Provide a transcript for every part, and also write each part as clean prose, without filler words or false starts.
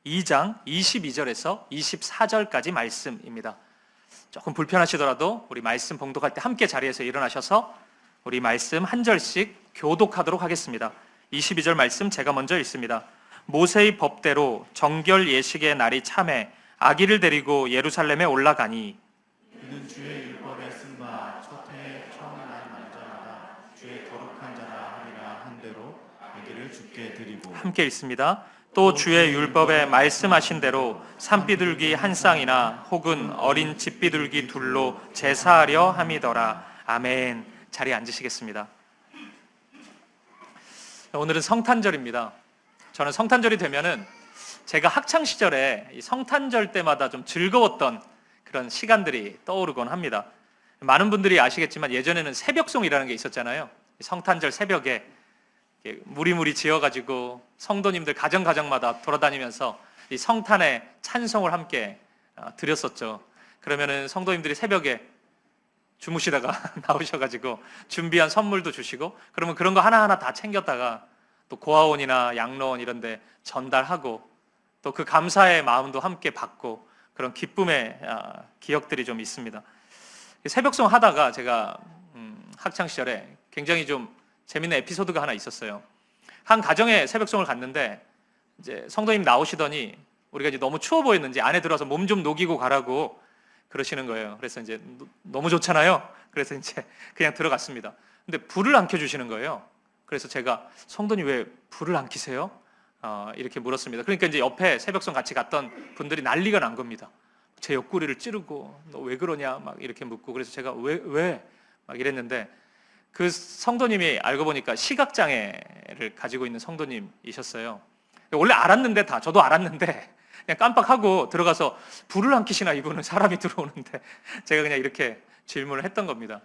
2장 22절에서 24절까지 말씀입니다. 조금 불편하시더라도 우리 말씀 봉독할 때 함께 자리에서 일어나셔서 우리 말씀 한 절씩 교독하도록 하겠습니다. 22절 말씀 제가 먼저 읽습니다. 모세의 법대로 정결 예식의 날이 참해 아기를 데리고 예루살렘에 올라가니 이는 주의 율법에 쓴 바 첫 해의 처음 날 날짜마다 주의 거룩한 자라 하리라 한 대로 아기를 주께 드리고. 함께 읽습니다. 또 주의 율법에 말씀하신 대로 산비둘기 한 쌍이나 혹은 어린 집비둘기 둘로 제사하려 함이더라. 아멘. 자리에 앉으시겠습니다. 오늘은 성탄절입니다. 저는 성탄절이 되면은 제가 학창 시절에 이 성탄절 때마다 좀 즐거웠던 그런 시간들이 떠오르곤 합니다. 많은 분들이 아시겠지만 예전에는 새벽송이라는 게 있었잖아요. 성탄절 새벽에 무리무리 지어가지고 성도님들 가정마다 돌아다니면서 이 성탄의 찬송을 함께 드렸었죠. 그러면은 성도님들이 새벽에 주무시다가 나오셔가지고 준비한 선물도 주시고, 그러면 그런 거 하나하나 다 챙겼다가 또 고아원이나 양로원 이런 데 전달하고 또 그 감사의 마음도 함께 받고 그런 기쁨의 기억들이 좀 있습니다. 새벽송 하다가 제가 학창 시절에 굉장히 좀 재밌는 에피소드가 하나 있었어요. 한 가정에 새벽송을 갔는데 이제 성도님 나오시더니 우리가 이제 너무 추워 보였는지 안에 들어와서 몸 좀 녹이고 가라고 그러시는 거예요. 그래서 이제 너무 좋잖아요. 그래서 이제 그냥 들어갔습니다. 근데 불을 안 켜주시는 거예요. 그래서 제가 성도님 왜 불을 안 켜세요? 이렇게 물었습니다. 그러니까 이제 옆에 새벽송 같이 갔던 분들이 난리가 난 겁니다. 제 옆구리를 찌르고 너 왜 그러냐 막 이렇게 묻고, 그래서 제가 왜 막 이랬는데 그 성도님이 알고 보니까 시각장애를 가지고 있는 성도님이셨어요. 원래 알았는데 저도 알았는데 그냥 깜빡하고 들어가서 불을 안 켜시나 이분은, 사람이 들어오는데. 제가 그냥 이렇게 질문을 했던 겁니다.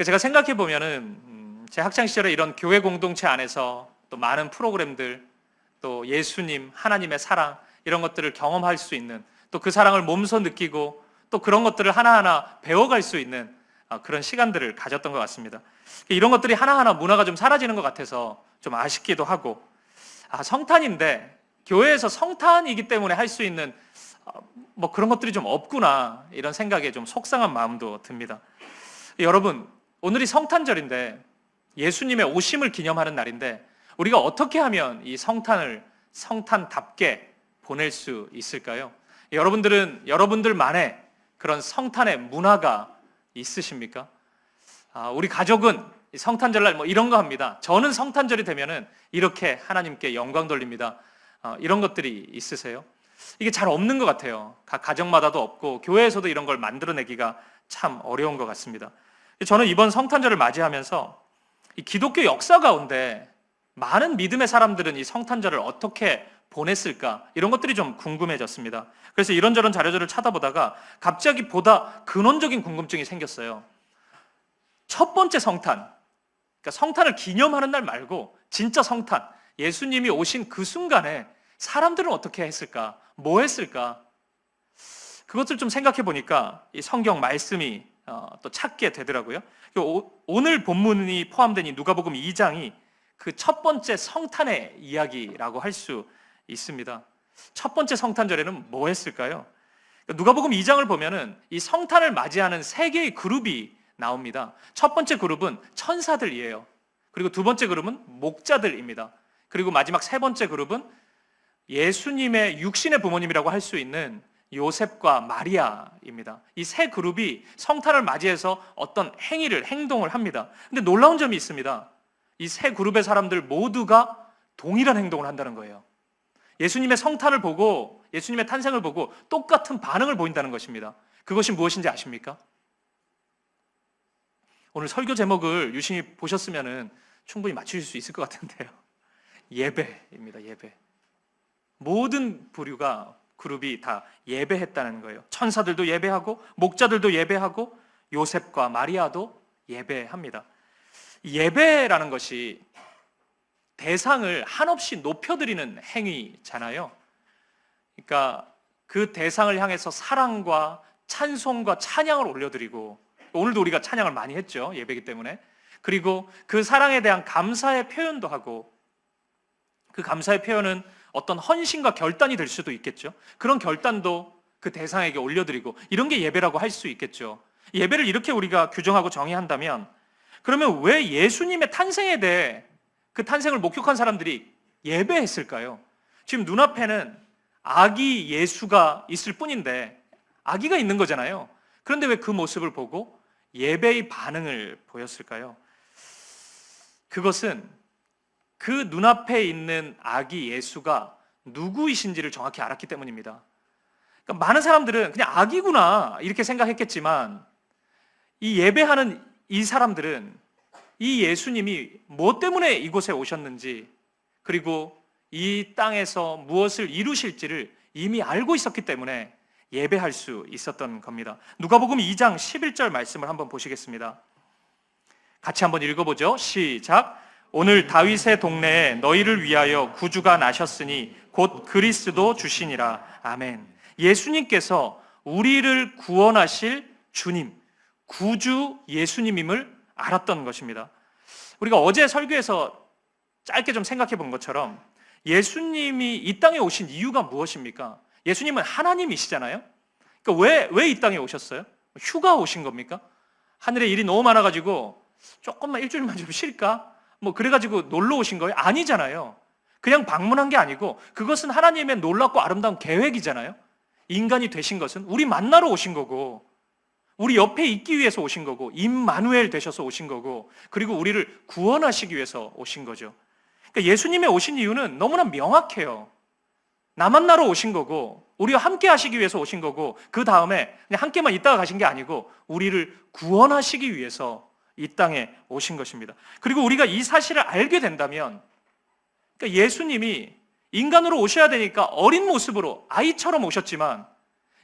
제가 생각해 보면은 제 학창 시절에 이런 교회 공동체 안에서 또 많은 프로그램들, 또 예수님, 하나님의 사랑 이런 것들을 경험할 수 있는, 또 그 사랑을 몸소 느끼고 또 그런 것들을 하나하나 배워갈 수 있는 그런 시간들을 가졌던 것 같습니다. 이런 것들이 하나하나 문화가 좀 사라지는 것 같아서 좀 아쉽기도 하고, 성탄인데 교회에서 성탄이기 때문에 할 수 있는 뭐 그런 것들이 좀 없구나, 이런 생각에 좀 속상한 마음도 듭니다. 여러분, 오늘이 성탄절인데 예수님의 오심을 기념하는 날인데 우리가 어떻게 하면 이 성탄을 성탄답게 보낼 수 있을까요? 여러분들은 여러분들만의 그런 성탄의 문화가 있으십니까? 우리 가족은 성탄절날 뭐 이런 거 합니다. 저는 성탄절이 되면은 이렇게 하나님께 영광 돌립니다. 이런 것들이 있으세요? 이게 잘 없는 것 같아요. 각 가정마다도 없고 교회에서도 이런 걸 만들어내기가 참 어려운 것 같습니다. 저는 이번 성탄절을 맞이하면서 이 기독교 역사 가운데 많은 믿음의 사람들은 이 성탄절을 어떻게 보냈을까, 이런 것들이 좀 궁금해졌습니다. 그래서 이런저런 자료들을 찾아보다가 갑자기 보다 근원적인 궁금증이 생겼어요. 첫 번째 성탄, 그러니까 성탄을 기념하는 날 말고 진짜 성탄, 예수님이 오신 그 순간에 사람들은 어떻게 했을까, 뭐 했을까, 그것을 좀 생각해 보니까 이 성경 말씀이 또 찾게 되더라고요. 오늘 본문이 포함된 이 누가복음 2장이 그 첫 번째 성탄의 이야기라고 할 수 있습니다. 첫 번째 성탄절에는 뭐 했을까요? 누가복음 2장을 보면은 이 성탄을 맞이하는 세 개의 그룹이 나옵니다. 첫 번째 그룹은 천사들이에요. 그리고 두 번째 그룹은 목자들입니다. 그리고 마지막 세 번째 그룹은 예수님의 육신의 부모님이라고 할 수 있는 요셉과 마리아입니다. 이 세 그룹이 성탄을 맞이해서 어떤 행동을 합니다. 근데 놀라운 점이 있습니다. 이 세 그룹의 사람들 모두가 동일한 행동을 한다는 거예요. 예수님의 성탄을 보고, 예수님의 탄생을 보고 똑같은 반응을 보인다는 것입니다. 그것이 무엇인지 아십니까? 오늘 설교 제목을 유심히 보셨으면 충분히 맞추실 수 있을 것 같은데요. 예배입니다. 예배. 모든 부류가, 그룹이 다 예배했다는 거예요. 천사들도 예배하고 목자들도 예배하고 요셉과 마리아도 예배합니다. 예배라는 것이 대상을 한없이 높여드리는 행위잖아요. 그러니까 그 대상을 향해서 사랑과 찬송과 찬양을 올려드리고, 오늘도 우리가 찬양을 많이 했죠. 예배이기 때문에. 그리고 그 사랑에 대한 감사의 표현도 하고, 그 감사의 표현은 어떤 헌신과 결단이 될 수도 있겠죠. 그런 결단도 그 대상에게 올려드리고 이런 게 예배라고 할 수 있겠죠. 예배를 이렇게 우리가 규정하고 정의한다면 그러면 왜 예수님의 탄생에 대해 그 탄생을 목격한 사람들이 예배했을까요? 지금 눈앞에는 아기 예수가 있을 뿐인데 아기가 있는 거잖아요. 그런데 왜 그 모습을 보고 예배의 반응을 보였을까요? 그것은 그 눈앞에 있는 아기 예수가 누구이신지를 정확히 알았기 때문입니다. 그러니까 많은 사람들은 그냥 아기구나 이렇게 생각했겠지만 이 예배하는 이 사람들은 이 예수님이 무엇 때문에 이곳에 오셨는지 그리고 이 땅에서 무엇을 이루실지를 이미 알고 있었기 때문에 예배할 수 있었던 겁니다. 누가복음 2장 11절 말씀을 한번 보시겠습니다. 같이 한번 읽어보죠. 시작. 오늘 다윗의 동네에 너희를 위하여 구주가 나셨으니 곧 그리스도 주시니라. 아멘. 예수님께서 우리를 구원하실 주님, 구주 예수님임을 알았던 것입니다. 우리가 어제 설교에서 짧게 좀 생각해 본 것처럼 예수님이 이 땅에 오신 이유가 무엇입니까? 예수님은 하나님이시잖아요. 그러니까 왜 이 땅에 오셨어요? 휴가 오신 겁니까? 하늘에 일이 너무 많아가지고 조금만 일주일만 좀 쉴까? 뭐 그래가지고 놀러 오신 거예요? 아니잖아요. 그냥 방문한 게 아니고 그것은 하나님의 놀랍고 아름다운 계획이잖아요. 인간이 되신 것은 우리 만나러 오신 거고 우리 옆에 있기 위해서 오신 거고 임마누엘 되셔서 오신 거고 그리고 우리를 구원하시기 위해서 오신 거죠. 그러니까 예수님의 오신 이유는 너무나 명확해요. 나 만나러 오신 거고 우리와 함께 하시기 위해서 오신 거고 그 다음에 그냥 함께만 있다가 가신 게 아니고 우리를 구원하시기 위해서 이 땅에 오신 것입니다. 그리고 우리가 이 사실을 알게 된다면 그러니까 예수님이 인간으로 오셔야 되니까 어린 모습으로 아이처럼 오셨지만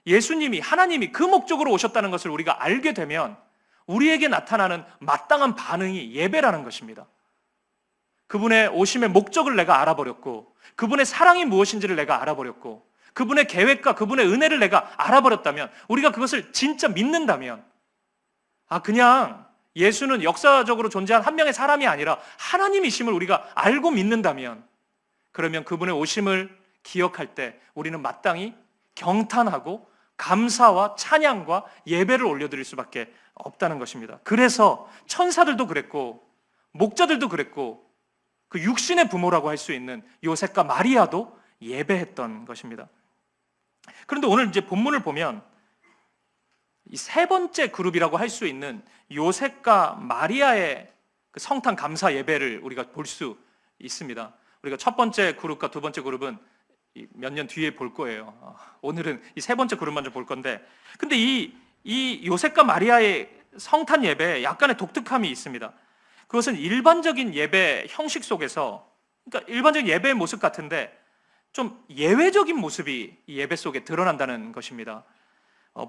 예수님이 하나님이 그 목적으로 오셨다는 것을 우리가 알게 되면 우리에게 나타나는 마땅한 반응이 예배라는 것입니다. 그분의 오심의 목적을 내가 알아버렸고 그분의 사랑이 무엇인지를 내가 알아버렸고 그분의 계획과 그분의 은혜를 내가 알아버렸다면 우리가 그것을 진짜 믿는다면 그냥 예수는 역사적으로 존재한 한 명의 사람이 아니라 하나님이심을 우리가 알고 믿는다면 그러면 그분의 오심을 기억할 때 우리는 마땅히 경탄하고 감사와 찬양과 예배를 올려드릴 수밖에 없다는 것입니다. 그래서 천사들도 그랬고 목자들도 그랬고 그 육신의 부모라고 할 수 있는 요셉과 마리아도 예배했던 것입니다. 그런데 오늘 이제 본문을 보면 이 세 번째 그룹이라고 할 수 있는 요셉과 마리아의 그 성탄 감사 예배를 우리가 볼 수 있습니다. 우리가 첫 번째 그룹과 두 번째 그룹은 몇 년 뒤에 볼 거예요. 오늘은 이 세 번째 그룹만 좀 볼 건데, 근데 이 요셉과 마리아의 성탄 예배에 약간의 독특함이 있습니다. 그것은 일반적인 예배 형식 속에서, 그러니까 일반적인 예배의 모습 같은데 좀 예외적인 모습이 이 예배 속에 드러난다는 것입니다.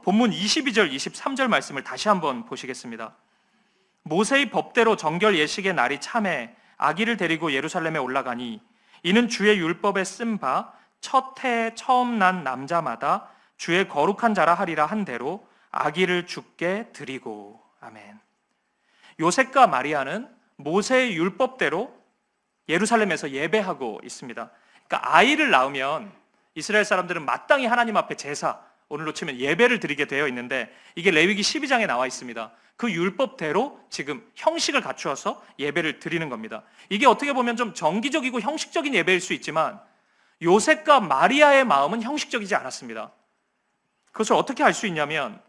본문 22절, 23절 말씀을 다시 한번 보시겠습니다. 모세의 법대로 정결 예식의 날이 참에 아기를 데리고 예루살렘에 올라가니 이는 주의 율법에 쓴 바 첫 해에 처음 난 남자마다 주의 거룩한 자라 하리라 한 대로 아기를 주께 드리고. 아멘. 요셉과 마리아는 모세의 율법대로 예루살렘에서 예배하고 있습니다. 그러니까 아이를 낳으면 이스라엘 사람들은 마땅히 하나님 앞에 제사, 오늘로 치면 예배를 드리게 되어 있는데 이게 레위기 12장에 나와 있습니다. 그 율법대로 지금 형식을 갖추어서 예배를 드리는 겁니다. 이게 어떻게 보면 좀 정기적이고 형식적인 예배일 수 있지만 요셉과 마리아의 마음은 형식적이지 않았습니다. 그것을 어떻게 알 수 있냐면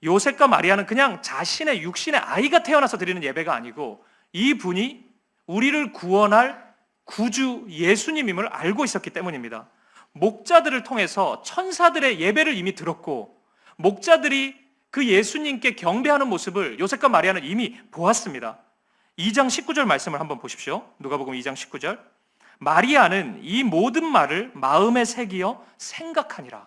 요셉과 마리아는 그냥 자신의 육신의 아이가 태어나서 드리는 예배가 아니고 이분이 우리를 구원할 구주 예수님임을 알고 있었기 때문입니다. 목자들을 통해서 천사들의 예배를 이미 들었고 목자들이 그 예수님께 경배하는 모습을 요셉과 마리아는 이미 보았습니다. 2장 19절 말씀을 한번 보십시오. 누가복음 2장 19절. 마리아는 이 모든 말을 마음에 새기어 생각하니라.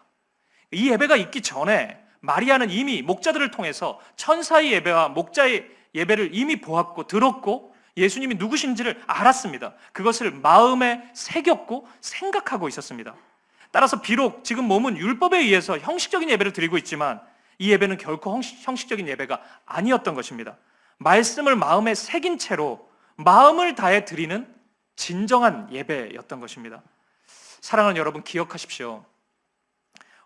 이 예배가 있기 전에 마리아는 이미 목자들을 통해서 천사의 예배와 목자의 예배를 이미 보았고 들었고 예수님이 누구신지를 알았습니다. 그것을 마음에 새겼고 생각하고 있었습니다. 따라서 비록 지금 몸은 율법에 의해서 형식적인 예배를 드리고 있지만 이 예배는 결코 형식적인 예배가 아니었던 것입니다. 말씀을 마음에 새긴 채로 마음을 다해 드리는 진정한 예배였던 것입니다. 사랑하는 여러분, 기억하십시오.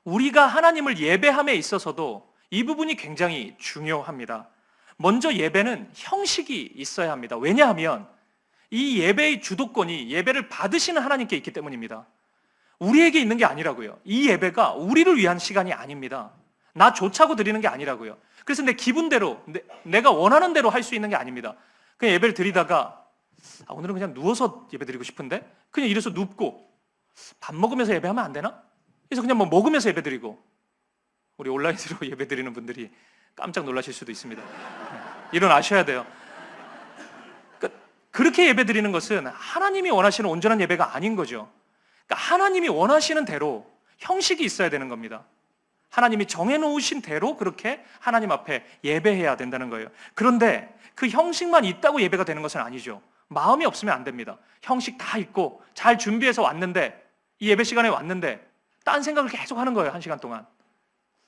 우리가 하나님을 예배함에 있어서도 이 부분이 굉장히 중요합니다. 먼저 예배는 형식이 있어야 합니다. 왜냐하면 이 예배의 주도권이 예배를 받으시는 하나님께 있기 때문입니다. 우리에게 있는 게 아니라고요. 이 예배가 우리를 위한 시간이 아닙니다. 나 좋자고 드리는 게 아니라고요. 그래서 내 기분대로, 내가 원하는 대로 할 수 있는 게 아닙니다. 그냥 예배를 드리다가 오늘은 그냥 누워서 예배 드리고 싶은데 그냥 이래서 눕고 밥 먹으면서 예배하면 안 되나? 그래서 그냥 뭐 먹으면서 예배 드리고, 우리 온라인으로 예배 드리는 분들이 깜짝 놀라실 수도 있습니다. 일어나셔야 돼요. 그렇게 예배 드리는 것은 하나님이 원하시는 온전한 예배가 아닌 거죠. 그러니까 하나님이 원하시는 대로 형식이 있어야 되는 겁니다. 하나님이 정해놓으신 대로 그렇게 하나님 앞에 예배해야 된다는 거예요. 그런데 그 형식만 있다고 예배가 되는 것은 아니죠. 마음이 없으면 안 됩니다. 형식 다 있고 잘 준비해서 왔는데, 이 예배 시간에 왔는데 딴 생각을 계속 하는 거예요. 1시간 동안.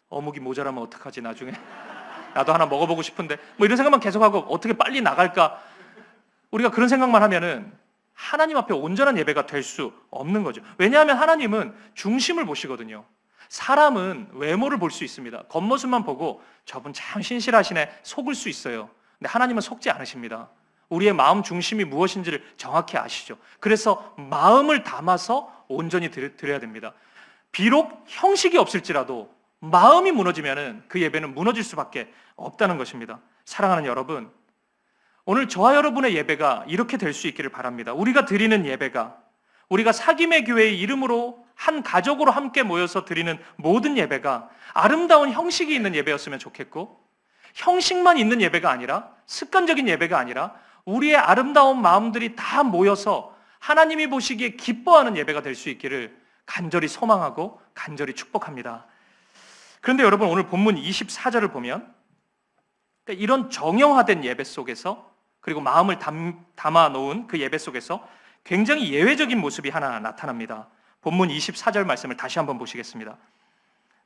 어묵이 모자라면 어떡하지 나중에. 나도 하나 먹어보고 싶은데 뭐 이런 생각만 계속하고 어떻게 빨리 나갈까. 우리가 그런 생각만 하면은 하나님 앞에 온전한 예배가 될 수 없는 거죠. 왜냐하면 하나님은 중심을 보시거든요. 사람은 외모를 볼 수 있습니다. 겉모습만 보고 저분 참 신실하시네 속을 수 있어요. 근데 하나님은 속지 않으십니다. 우리의 마음 중심이 무엇인지를 정확히 아시죠. 그래서 마음을 담아서 온전히 드려야 됩니다. 비록 형식이 없을지라도 마음이 무너지면은 그 예배는 무너질 수밖에 없다는 것입니다. 사랑하는 여러분, 오늘 저와 여러분의 예배가 이렇게 될 수 있기를 바랍니다. 우리가 드리는 예배가, 우리가 사김의 교회의 이름으로 한 가족으로 함께 모여서 드리는 모든 예배가 아름다운 형식이 있는 예배였으면 좋겠고, 형식만 있는 예배가 아니라, 습관적인 예배가 아니라 우리의 아름다운 마음들이 다 모여서 하나님이 보시기에 기뻐하는 예배가 될 수 있기를 간절히 소망하고 간절히 축복합니다. 그런데 여러분, 오늘 본문 24절을 보면 이런 정형화된 예배 속에서, 그리고 마음을 담아 놓은 그 예배 속에서 굉장히 예외적인 모습이 하나 나타납니다. 본문 24절 말씀을 다시 한번 보시겠습니다.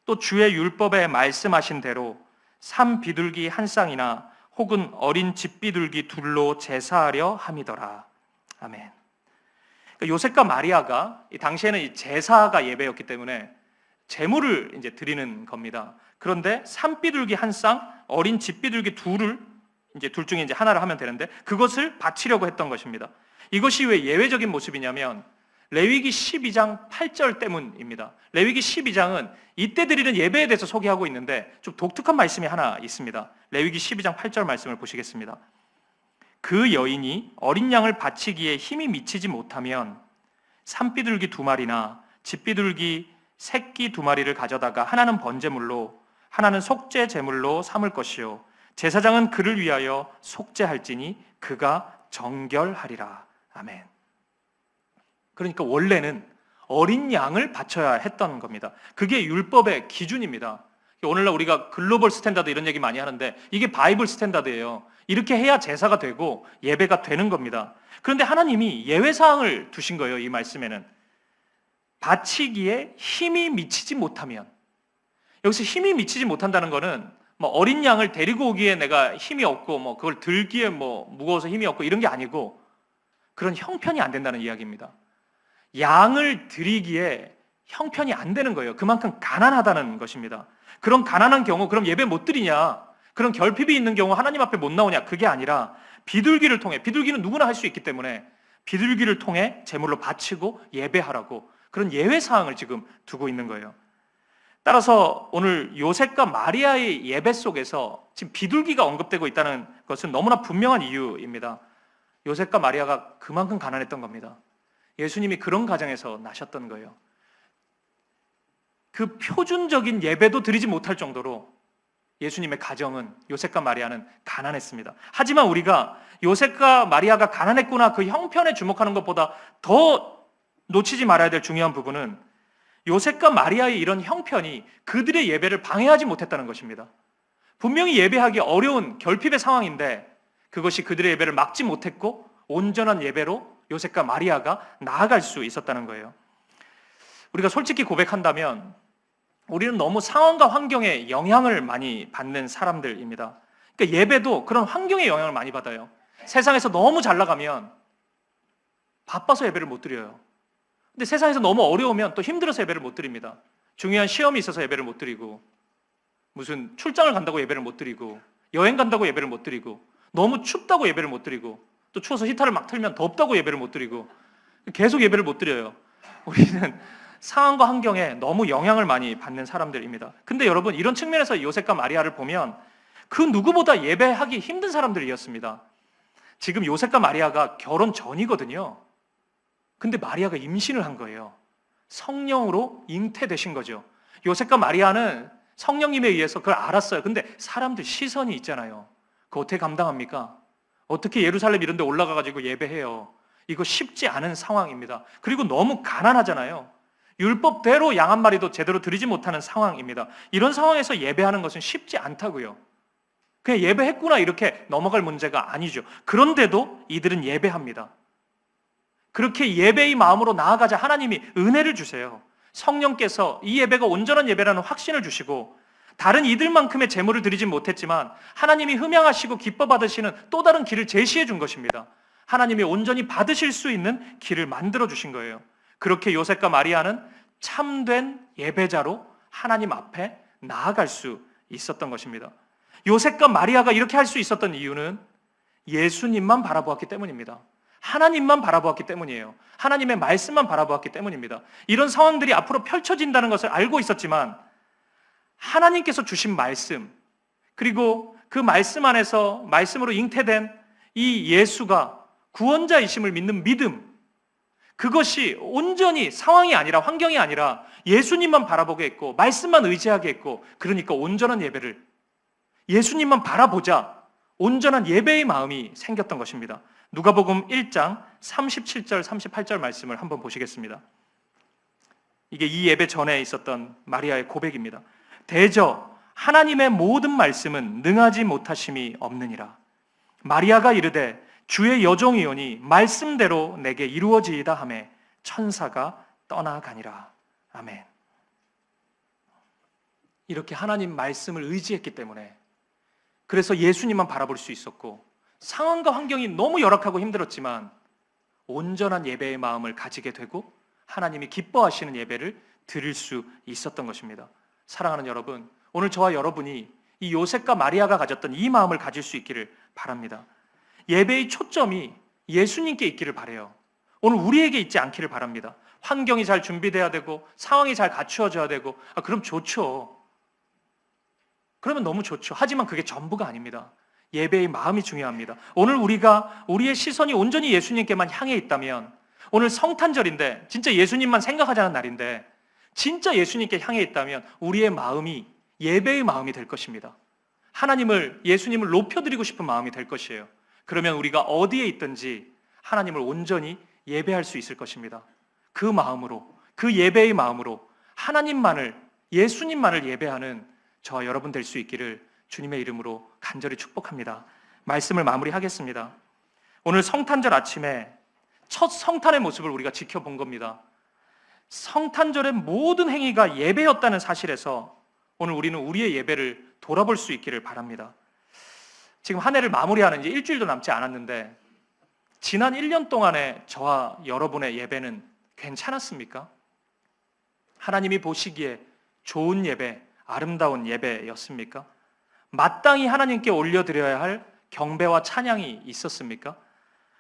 또 주의 율법에 말씀하신 대로 삼 비둘기 한 쌍이나 혹은 어린 집비둘기 둘로 제사하려 함이더라. 아멘. 요셉과 마리아가 이 당시에는 이 제사가 예배였기 때문에 제물을 이제 드리는 겁니다. 그런데 산비둘기 한 쌍, 어린 집비둘기 둘을 이제 둘 중에 이제 하나를 하면 되는데 그것을 바치려고 했던 것입니다. 이것이 왜 예외적인 모습이냐면 레위기 12장 8절 때문입니다. 레위기 12장은 이때 드리는 예배에 대해서 소개하고 있는데 좀 독특한 말씀이 하나 있습니다. 레위기 12장 8절 말씀을 보시겠습니다. 그 여인이 어린 양을 바치기에 힘이 미치지 못하면 산비둘기 2마리나 집비둘기 새끼 2마리를 가져다가 하나는 번제물로 하나는 속죄 제물로 삼을 것이요 제사장은 그를 위하여 속죄할지니 그가 정결하리라. 아멘. 그러니까 원래는 어린 양을 바쳐야 했던 겁니다. 그게 율법의 기준입니다. 오늘날 우리가 글로벌 스탠다드 이런 얘기 많이 하는데 이게 바이블 스탠다드예요. 이렇게 해야 제사가 되고 예배가 되는 겁니다. 그런데 하나님이 예외사항을 두신 거예요. 이 말씀에는 바치기에 힘이 미치지 못하면, 여기서 힘이 미치지 못한다는 거는 뭐 어린 양을 데리고 오기에 내가 힘이 없고 뭐 그걸 들기에 뭐 무거워서 힘이 없고 이런 게 아니고 그런 형편이 안 된다는 이야기입니다. 양을 드리기에 형편이 안 되는 거예요. 그만큼 가난하다는 것입니다. 그런 가난한 경우 그럼 예배 못 드리냐? 그런 결핍이 있는 경우 하나님 앞에 못 나오냐? 그게 아니라 비둘기를 통해, 비둘기는 누구나 할 수 있기 때문에 비둘기를 통해 제물로 바치고 예배하라고 그런 예외사항을 지금 두고 있는 거예요. 따라서 오늘 요셉과 마리아의 예배 속에서 지금 비둘기가 언급되고 있다는 것은 너무나 분명한 이유입니다. 요셉과 마리아가 그만큼 가난했던 겁니다. 예수님이 그런 가정에서 나셨던 거예요. 그 표준적인 예배도 드리지 못할 정도로 예수님의 가정은, 요셉과 마리아는 가난했습니다. 하지만 우리가 요셉과 마리아가 가난했구나 그 형편에 주목하는 것보다 더 놓치지 말아야 될 중요한 부분은 요셉과 마리아의 이런 형편이 그들의 예배를 방해하지 못했다는 것입니다. 분명히 예배하기 어려운 결핍의 상황인데 그것이 그들의 예배를 막지 못했고 온전한 예배로 요셉과 마리아가 나아갈 수 있었다는 거예요. 우리가 솔직히 고백한다면 우리는 너무 상황과 환경에 영향을 많이 받는 사람들입니다. 그러니까 예배도 그런 환경의 영향을 많이 받아요. 세상에서 너무 잘 나가면 바빠서 예배를 못 드려요. 근데 세상에서 너무 어려우면 또 힘들어서 예배를 못 드립니다. 중요한 시험이 있어서 예배를 못 드리고, 무슨 출장을 간다고 예배를 못 드리고, 여행 간다고 예배를 못 드리고, 너무 춥다고 예배를 못 드리고, 또 추워서 히터를 막 틀면 덥다고 예배를 못 드리고, 계속 예배를 못 드려요. 우리는 상황과 환경에 너무 영향을 많이 받는 사람들입니다. 근데 여러분, 이런 측면에서 요셉과 마리아를 보면 그 누구보다 예배하기 힘든 사람들이었습니다. 지금 요셉과 마리아가 결혼 전이거든요. 근데 마리아가 임신을 한 거예요. 성령으로 잉태되신 거죠. 요셉과 마리아는 성령님에 의해서 그걸 알았어요. 근데 사람들 시선이 있잖아요. 그거 어떻게 감당합니까? 어떻게 예루살렘 이런 데 올라가가지고 예배해요? 이거 쉽지 않은 상황입니다. 그리고 너무 가난하잖아요. 율법대로 양 한 마리도 제대로 드리지 못하는 상황입니다. 이런 상황에서 예배하는 것은 쉽지 않다고요. 그냥 예배했구나 이렇게 넘어갈 문제가 아니죠. 그런데도 이들은 예배합니다. 그렇게 예배의 마음으로 나아가자 하나님이 은혜를 주세요. 성령께서 이 예배가 온전한 예배라는 확신을 주시고, 다른 이들만큼의 제물을 드리진 못했지만 하나님이 흠양하시고 기뻐 받으시는 또 다른 길을 제시해 준 것입니다. 하나님이 온전히 받으실 수 있는 길을 만들어 주신 거예요. 그렇게 요셉과 마리아는 참된 예배자로 하나님 앞에 나아갈 수 있었던 것입니다. 요셉과 마리아가 이렇게 할 수 있었던 이유는 예수님만 바라보았기 때문입니다. 하나님만 바라보았기 때문이에요. 하나님의 말씀만 바라보았기 때문입니다. 이런 상황들이 앞으로 펼쳐진다는 것을 알고 있었지만 하나님께서 주신 말씀, 그리고 그 말씀 안에서 말씀으로 잉태된 이 예수가 구원자이심을 믿는 믿음, 그것이 온전히 상황이 아니라 환경이 아니라 예수님만 바라보게 했고 말씀만 의지하게 했고, 그러니까 온전한 예배를, 예수님만 바라보자 온전한 예배의 마음이 생겼던 것입니다. 누가복음 1장 37절 38절 말씀을 한번 보시겠습니다. 이게 이 예배 전에 있었던 마리아의 고백입니다. 대저 하나님의 모든 말씀은 능하지 못하심이 없느니라. 마리아가 이르되 주의 여종이오니 말씀대로 내게 이루어지이다 하매 천사가 떠나가니라. 아멘. 이렇게 하나님 말씀을 의지했기 때문에, 그래서 예수님만 바라볼 수 있었고, 상황과 환경이 너무 열악하고 힘들었지만 온전한 예배의 마음을 가지게 되고 하나님이 기뻐하시는 예배를 드릴 수 있었던 것입니다. 사랑하는 여러분, 오늘 저와 여러분이 이 요셉과 마리아가 가졌던 이 마음을 가질 수 있기를 바랍니다. 예배의 초점이 예수님께 있기를 바라요. 오늘 우리에게 있지 않기를 바랍니다. 환경이 잘 준비돼야 되고 상황이 잘 갖추어져야 되고, 그럼 좋죠. 그러면 너무 좋죠. 하지만 그게 전부가 아닙니다. 예배의 마음이 중요합니다. 오늘 우리의 시선이 온전히 예수님께만 향해 있다면, 오늘 성탄절인데 진짜 예수님만 생각하자는 날인데 진짜 예수님께 향해 있다면 우리의 마음이 예배의 마음이 될 것입니다. 예수님을 높여드리고 싶은 마음이 될 것이에요. 그러면 우리가 어디에 있든지 하나님을 온전히 예배할 수 있을 것입니다. 그 마음으로, 그 예배의 마음으로 예수님만을 예배하는 저와 여러분 될 수 있기를 주님의 이름으로 간절히 축복합니다. 말씀을 마무리하겠습니다. 오늘 성탄절 아침에 첫 성탄의 모습을 우리가 지켜본 겁니다. 성탄절의 모든 행위가 예배였다는 사실에서 오늘 우리는 우리의 예배를 돌아볼 수 있기를 바랍니다. 지금 한 해를 마무리하는 이제 일주일도 남지 않았는데, 지난 1년 동안의 저와 여러분의 예배는 괜찮았습니까? 하나님이 보시기에 좋은 예배, 아름다운 예배였습니까? 마땅히 하나님께 올려드려야 할 경배와 찬양이 있었습니까?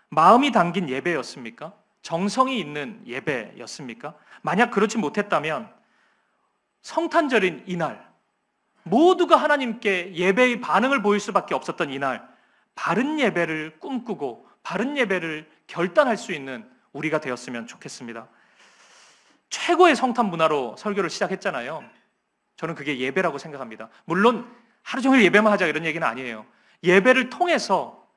마음이 담긴 예배였습니까? 정성이 있는 예배였습니까? 만약 그렇지 못했다면 성탄절인 이날, 모두가 하나님께 예배의 반응을 보일 수밖에 없었던 이날, 바른 예배를 꿈꾸고 바른 예배를 결단할 수 있는 우리가 되었으면 좋겠습니다. 최고의 성탄 문화로 설교를 시작했잖아요. 저는 그게 예배라고 생각합니다. 물론 하루 종일 예배만 하자 이런 얘기는 아니에요. 예배를 통해서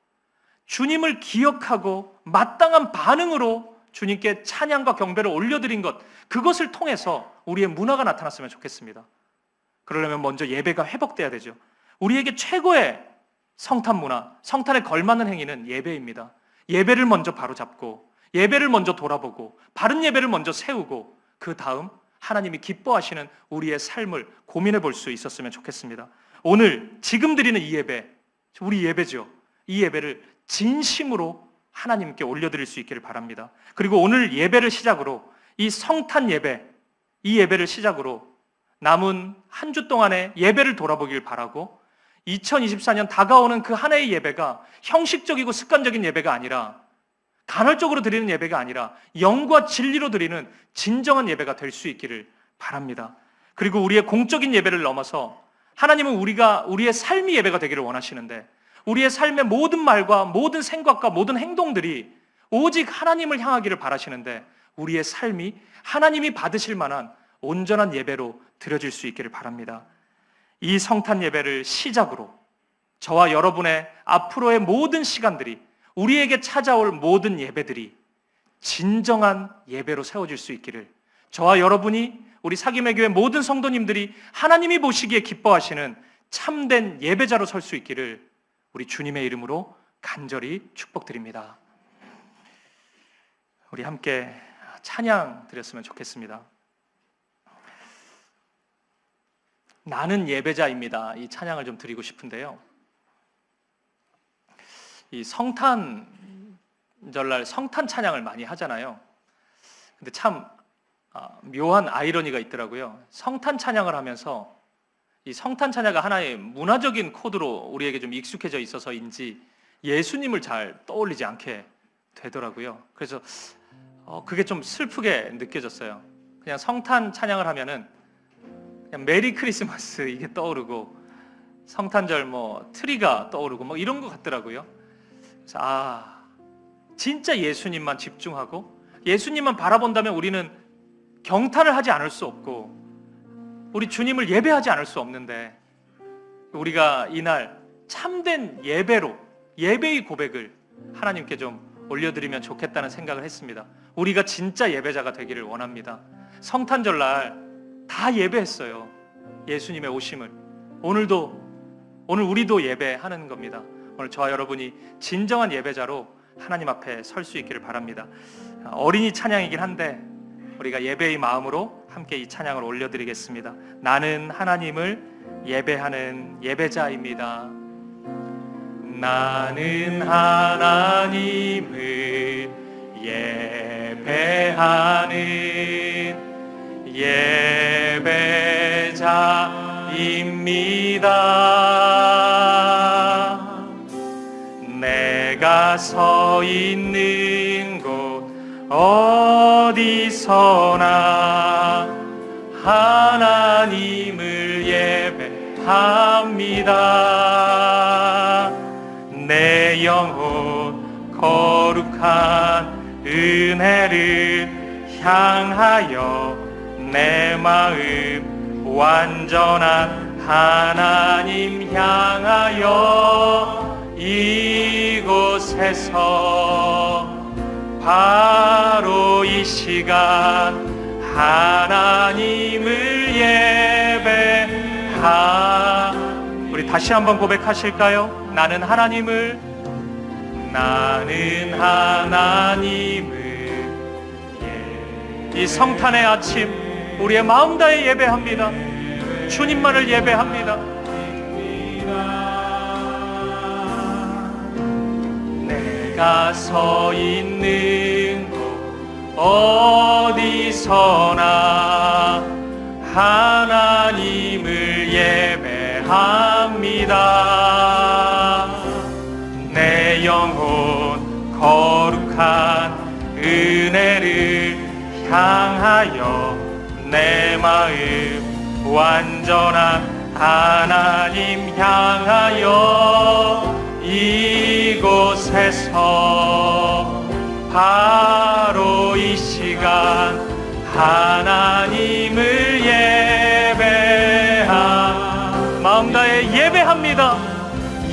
주님을 기억하고 마땅한 반응으로 주님께 찬양과 경배를 올려드린 것, 그것을 통해서 우리의 문화가 나타났으면 좋겠습니다. 그러려면 먼저 예배가 회복돼야 되죠. 우리에게 최고의 성탄 문화, 성탄에 걸맞는 행위는 예배입니다. 예배를 먼저 바로잡고, 예배를 먼저 돌아보고, 바른 예배를 먼저 세우고, 그 다음 하나님이 기뻐하시는 우리의 삶을 고민해 볼 수 있었으면 좋겠습니다. 오늘 지금 드리는 이 예배, 우리 예배죠. 이 예배를 진심으로 하나님께 올려드릴 수 있기를 바랍니다. 그리고 오늘 예배를 시작으로 이 성탄 예배, 이 예배를 시작으로 남은 한 주 동안의 예배를 돌아보길 바라고 2024년 다가오는 그 한 해의 예배가 형식적이고 습관적인 예배가 아니라 간헐적으로 드리는 예배가 아니라 영과 진리로 드리는 진정한 예배가 될 수 있기를 바랍니다. 그리고 우리의 공적인 예배를 넘어서 하나님은 우리의 삶이 예배가 되기를 원하시는데 우리의 삶의 모든 말과 모든 생각과 모든 행동들이 오직 하나님을 향하기를 바라시는데 우리의 삶이 하나님이 받으실 만한 온전한 예배로 드려질 수 있기를 바랍니다. 이 성탄 예배를 시작으로 저와 여러분의 앞으로의 모든 시간들이 우리에게 찾아올 모든 예배들이 진정한 예배로 세워질 수 있기를 저와 여러분이 우리 사귐의 교회 모든 성도님들이 하나님이 보시기에 기뻐하시는 참된 예배자로 설 수 있기를 우리 주님의 이름으로 간절히 축복드립니다. 우리 함께 찬양 드렸으면 좋겠습니다. 나는 예배자입니다. 이 찬양을 좀 드리고 싶은데요. 이 성탄절날 성탄 찬양을 많이 하잖아요. 근데 참 묘한 아이러니가 있더라고요. 성탄 찬양을 하면서 이 성탄 찬양가 하나의 문화적인 코드로 우리에게 좀 익숙해져 있어서인지 예수님을 잘 떠올리지 않게 되더라고요. 그래서 그게 좀 슬프게 느껴졌어요. 그냥 성탄 찬양을 하면은 그냥 메리 크리스마스 이게 떠오르고 성탄절 트리가 떠오르고 이런 것 같더라고요. 그래서 진짜 예수님만 집중하고 예수님만 바라본다면 우리는 경탄을 하지 않을 수 없고 우리 주님을 예배하지 않을 수 없는데 우리가 이날 참된 예배로 예배의 고백을 하나님께 좀 올려드리면 좋겠다는 생각을 했습니다. 우리가 진짜 예배자가 되기를 원합니다. 성탄절날 다 예배했어요. 예수님의 오심을. 오늘 우리도 예배하는 겁니다. 오늘 저와 여러분이 진정한 예배자로 하나님 앞에 설 수 있기를 바랍니다. 어린이 찬양이긴 한데 우리가 예배의 마음으로 함께 이 찬양을 올려드리겠습니다. 나는 하나님을 예배하는 예배자입니다. 나는 하나님을 예배하는 예배자입니다. 내가 서 있는 곳 어디서나 하나님을 예배합니다. 내 영혼 거룩한 은혜를 향하여 내 마음 완전한 하나님 향하여 이곳에서 바로 이 시간 하나님을 우리 다시 한번 고백하실까요? 나는 하나님을 이 성탄의 아침 우리의 마음 다해 예배합니다. 주님만을 예배합니다. 내가 서 있는 곳 어디서나 하나님을 예배합니다. 내 영혼 거룩한 은혜를 향하여 내 마음 완전한 하나님 향하여 이곳에서 바로 이 시간 하나님을 마음 다해 예배합니다.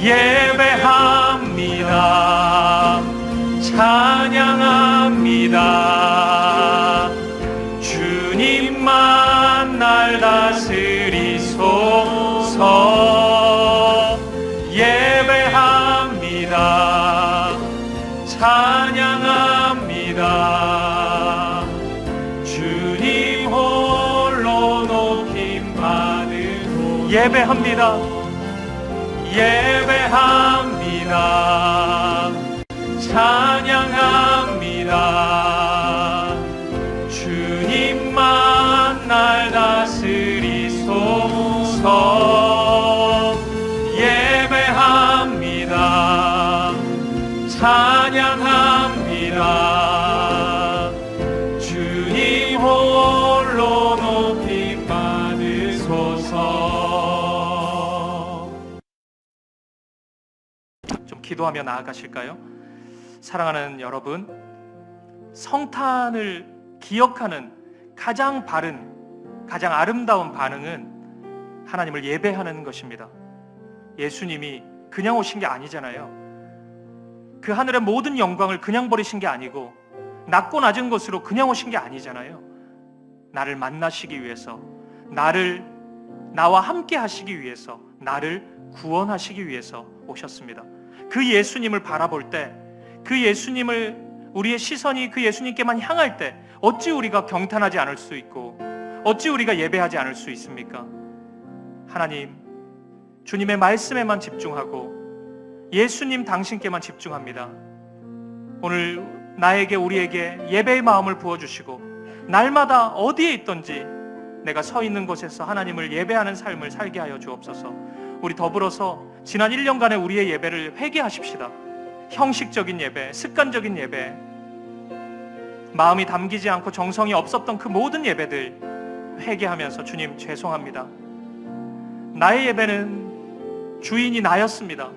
예배합니다. 찬양합니다. 주님만 날 다스리소서. 예배합니다. 찬양합니다. 주님 홀로 높임 받으소. 예배합니다. 예배합니다. 찬양합니다. 주 찬양합니다. 주님 홀로 높임 받으소서. 좀 기도하며 나아가실까요? 사랑하는 여러분, 성탄을 기억하는 가장 바른, 가장 아름다운 반응은 하나님을 예배하는 것입니다. 예수님이 그냥 오신 게 아니잖아요. 그 하늘의 모든 영광을 그냥 버리신 게 아니고 낮고 낮은 곳으로 그냥 오신 게 아니잖아요. 나를 만나시기 위해서, 나와 함께 하시기 위해서, 나를 구원하시기 위해서 오셨습니다. 그 예수님을 바라볼 때, 그 예수님을, 우리의 시선이 그 예수님께만 향할 때 어찌 우리가 경탄하지 않을 수 있고 어찌 우리가 예배하지 않을 수 있습니까? 하나님, 주님의 말씀에만 집중하고 예수님 당신께만 집중합니다. 오늘 나에게, 우리에게 예배의 마음을 부어주시고 날마다 어디에 있든지 내가 서 있는 곳에서 하나님을 예배하는 삶을 살게 하여 주옵소서. 우리 더불어서 지난 1년간의 우리의 예배를 회개하십시다. 형식적인 예배, 습관적인 예배, 마음이 담기지 않고 정성이 없었던 그 모든 예배들 회개하면서, 주님 죄송합니다. 나의 예배는 주인이 나였습니다.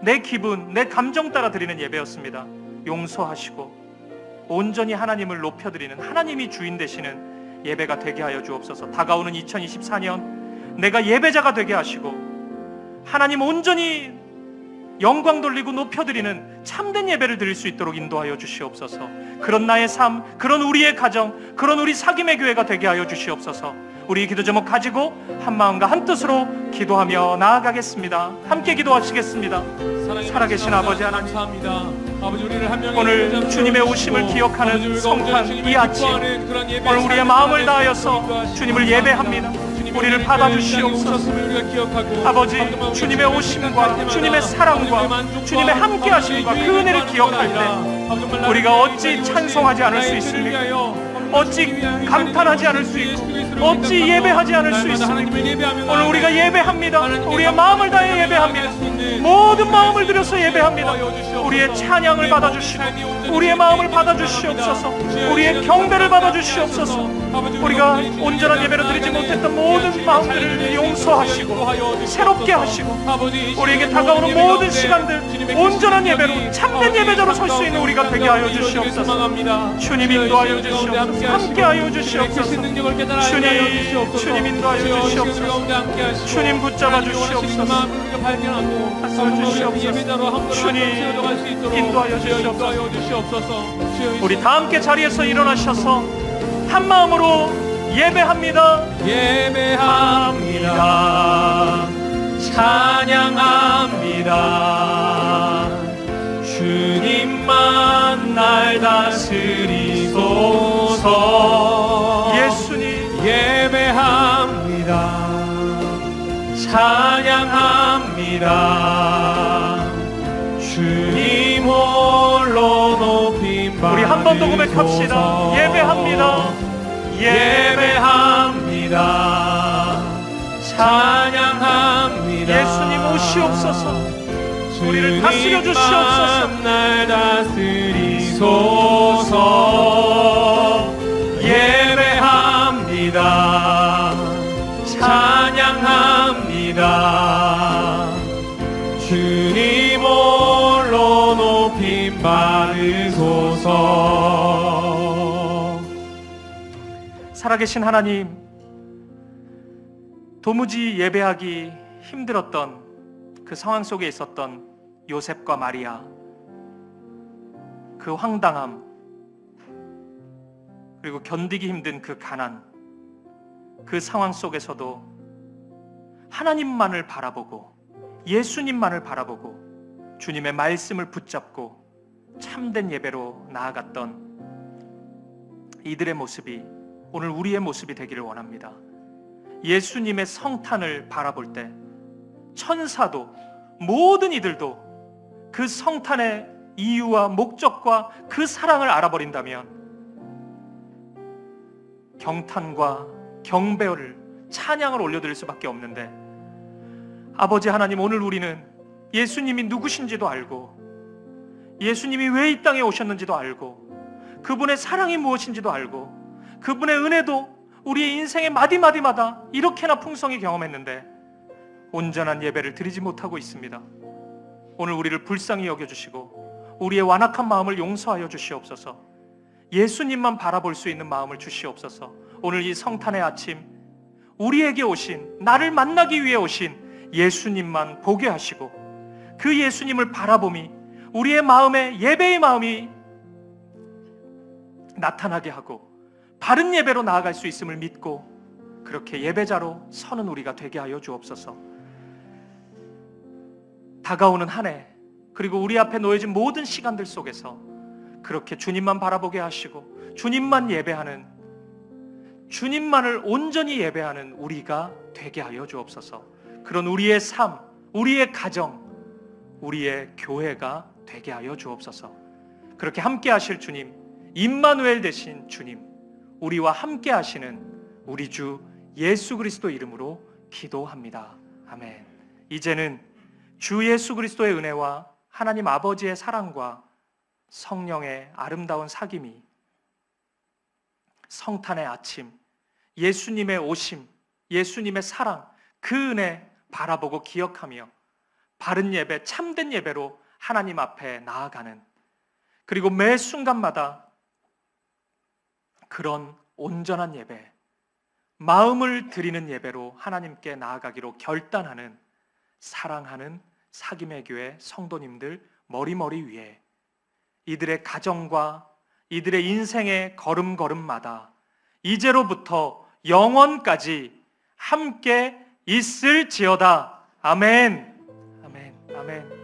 내 기분, 내 감정 따라 드리는 예배였습니다. 용서하시고 온전히 하나님을 높여드리는, 하나님이 주인 되시는 예배가 되게 하여 주옵소서. 다가오는 2024년 내가 예배자가 되게 하시고 하나님 온전히 영광 돌리고 높여드리는 참된 예배를 드릴 수 있도록 인도하여 주시옵소서. 그런 나의 삶, 그런 우리의 가정, 그런 우리 사귐의 교회가 되게 하여 주시옵소서. 우리 기도 제목 가지고 한 마음과 한 뜻으로 기도하며 나아가겠습니다. 함께 기도하시겠습니다. 살아계신 아버지 하나님, 오늘 주님의 오심을 기억하는 성탄 이 아침, 오늘 우리의 마음을 다하여서 주님을 예배합니다. 우리를 받아주시옵소서. 아버지, 주님의 오심과 주님의 사랑과 주님의 함께하심과 그 은혜를 기억할 때 우리가 어찌 찬송하지 않을 수 있습니까? 어찌 감탄하지 않을 수 있고 어찌 예배하지 않을 수 있습니까? 오늘 우리가 예배합니다. 우리의 마음을 다해 예배합니다. 모든 마음을 들여서 예배합니다. 우리의 찬양을 받아주시고 우리의 마음을 받아주시옵소서. 우리의 경배를 받아주시옵소서. 우리가 온전한 예배를 드리지 못했던 모든 마음들을 용서하시고 새롭게 하시고 우리에게 다가오는 모든 시간들 온전한 예배로, 참된 예배자로 설 수 있는 우리가 되게 하여 주시옵소서. 주님 인도하여 주시옵소서. 함께하여 주시옵소서. 주님 인도하여 주시옵소서. 주님 붙잡아 주시옵소서. 하여 주시옵소서. 주님 인도하여 주시옵소서. 우리 다 함께 자리에서 일어나셔서 한 마음으로 예배합니다. 예배합니다. 찬양합니다. 주님만 날 다스리소서. 예수님 예배합니다. 찬양합니다. 주님 홀로 높임 받으소서. 우리 한 번 더 고백합시다. 예배합니다. 예배합니다. 찬양합니다. 예수님 오시옵소서. 우리를 다스려 주시옵소서. 날 다스리소서. 예배합니다. 찬양합니다. 주님 홀로 높임 받으소서. 살아계신 하나님, 도무지 예배하기 힘들었던 그 상황 속에 있었던 요셉과 마리아, 그 황당함, 그리고 견디기 힘든 그 가난, 그 상황 속에서도 하나님만을 바라보고 예수님만을 바라보고 주님의 말씀을 붙잡고 참된 예배로 나아갔던 이들의 모습이 오늘 우리의 모습이 되기를 원합니다. 예수님의 성탄을 바라볼 때 천사도, 모든 이들도 그 성탄의 이유와 목적과 그 사랑을 알아버린다면 경탄과 경배를, 찬양을 올려드릴 수밖에 없는데, 아버지 하나님, 오늘 우리는 예수님이 누구신지도 알고 예수님이 왜 이 땅에 오셨는지도 알고, 그분의 사랑이 무엇인지도 알고, 그분의 은혜도 우리의 인생의 마디마디마다 이렇게나 풍성히 경험했는데 온전한 예배를 드리지 못하고 있습니다. 오늘 우리를 불쌍히 여겨주시고 우리의 완악한 마음을 용서하여 주시옵소서. 예수님만 바라볼 수 있는 마음을 주시옵소서. 오늘 이 성탄의 아침 우리에게 오신, 나를 만나기 위해 오신 예수님만 보게 하시고 그 예수님을 바라봄이 우리의 마음에 예배의 마음이 나타나게 하고 바른 예배로 나아갈 수 있음을 믿고 그렇게 예배자로 서는 우리가 되게 하여 주옵소서. 다가오는 한 해, 그리고 우리 앞에 놓여진 모든 시간들 속에서 그렇게 주님만 바라보게 하시고 주님만 예배하는, 주님만을 온전히 예배하는 우리가 되게 하여 주옵소서. 그런 우리의 삶, 우리의 가정, 우리의 교회가 되게 하여 주옵소서. 그렇게 함께 하실 주님, 임마누엘 되신 주님, 우리와 함께 하시는 우리 주 예수 그리스도 이름으로 기도합니다. 아멘. 이제는 주 예수 그리스도의 은혜와 하나님 아버지의 사랑과 성령의 아름다운 사귐이 성탄의 아침, 예수님의 오심, 예수님의 사랑, 그 은혜 바라보고 기억하며 바른 예배, 참된 예배로 하나님 앞에 나아가는, 그리고 매 순간마다 그런 온전한 예배, 마음을 드리는 예배로 하나님께 나아가기로 결단하는 사랑하는 사귐의 교회 성도님들 머리머리 위에 이들의 가정과 이들의 인생의 걸음걸음마다 이제로부터 영원까지 함께 있을지어다. 아멘. 아멘. 아멘.